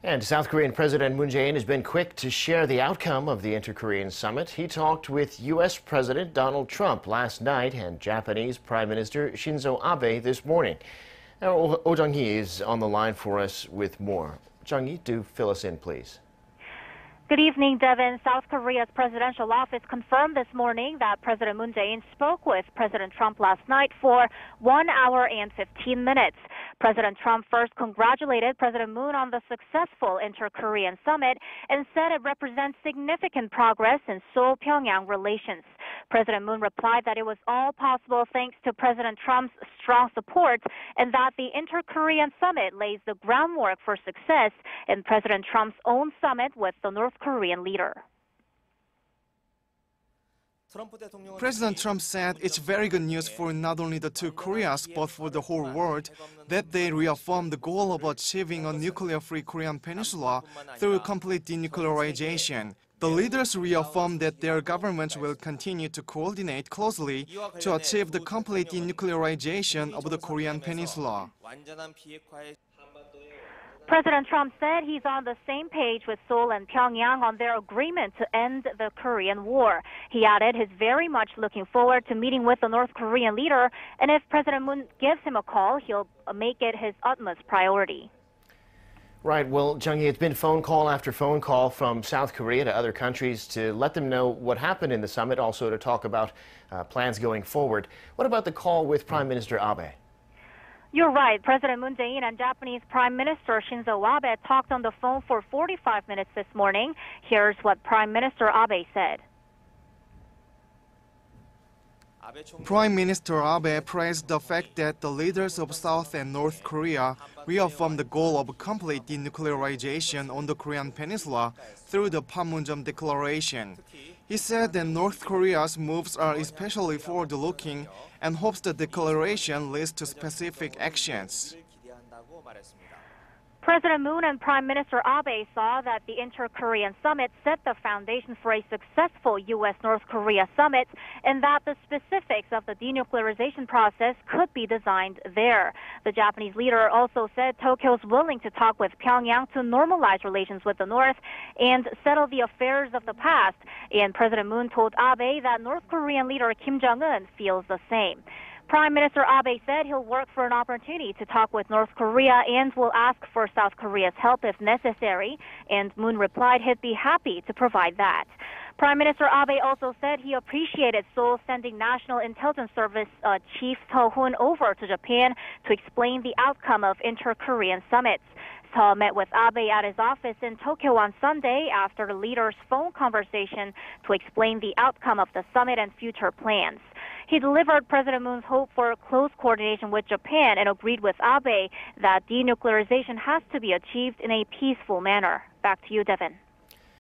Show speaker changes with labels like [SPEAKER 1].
[SPEAKER 1] And South Korean President Moon Jae-in has been quick to share the outcome of the inter-Korean summit. He talked with U.S. President Donald Trump last night and Japanese Prime Minister Shinzo Abe this morning. Now, Oh Jung-hee is on the line for us with more. Jung-hee, do fill us in, please.
[SPEAKER 2] Good evening, Devin. South Korea's presidential office confirmed this morning that President Moon Jae-in spoke with President Trump last night for 1 hour and 15 minutes. President Trump first congratulated President Moon on the successful inter-Korean summit and said it represents significant progress in Seoul-Pyongyang relations. President Moon replied that it was all possible thanks to President Trump's strong support and that the inter-Korean summit lays the groundwork for success in President Trump's own summit with the North Korean leader.
[SPEAKER 3] President Trump said it's very good news for not only the two Koreas but for the whole world that they reaffirmed the goal of achieving a nuclear-free Korean peninsula through complete denuclearization. The leaders reaffirmed that their governments will continue to coordinate closely to achieve the complete denuclearization of the Korean peninsula.
[SPEAKER 2] President Trump said he's on the same page with Seoul and Pyongyang on their agreement to end the Korean War. He added he's very much looking forward to meeting with the North Korean leader, and if President Moon gives him a call, he'll make it his utmost priority.
[SPEAKER 1] Right. Well, Jung-hee, it's been phone call after phone call from South Korea to other countries to let them know what happened in the summit, also to talk about plans going forward. What about the call with Prime Minister Abe?
[SPEAKER 2] You're right. President Moon Jae-in and Japanese Prime Minister Shinzo Abe talked on the phone for 45 minutes this morning. Here's what Prime Minister Abe said.
[SPEAKER 3] Prime Minister Abe praised the fact that the leaders of South and North Korea reaffirmed the goal of complete denuclearization on the Korean peninsula through the Panmunjom Declaration. He said that North Korea's moves are especially forward-looking and hopes the declaration leads to specific actions.
[SPEAKER 2] President Moon and Prime Minister Abe saw that the inter-Korean summit set the foundation for a successful U.S.-North Korea summit and that the specifics of the denuclearization process could be designed there. The Japanese leader also said Tokyo is willing to talk with Pyongyang to normalize relations with the North and settle the affairs of the past. And President Moon told Abe that North Korean leader Kim Jong-un feels the same. Prime Minister Abe said he'll work for an opportunity to talk with North Korea and will ask for South Korea's help if necessary, and Moon replied he'd be happy to provide that. Prime Minister Abe also said he appreciated Seoul sending National Intelligence Service Chief Seo-hoon over to Japan to explain the outcome of inter-Korean summits. Seo met with Abe at his office in Tokyo on Sunday after the leaders' phone conversation to explain the outcome of the summit and future plans. He delivered President Moon's hope for close coordination with Japan and agreed with Abe that denuclearization has to be achieved in a peaceful manner. Back to you, Devin.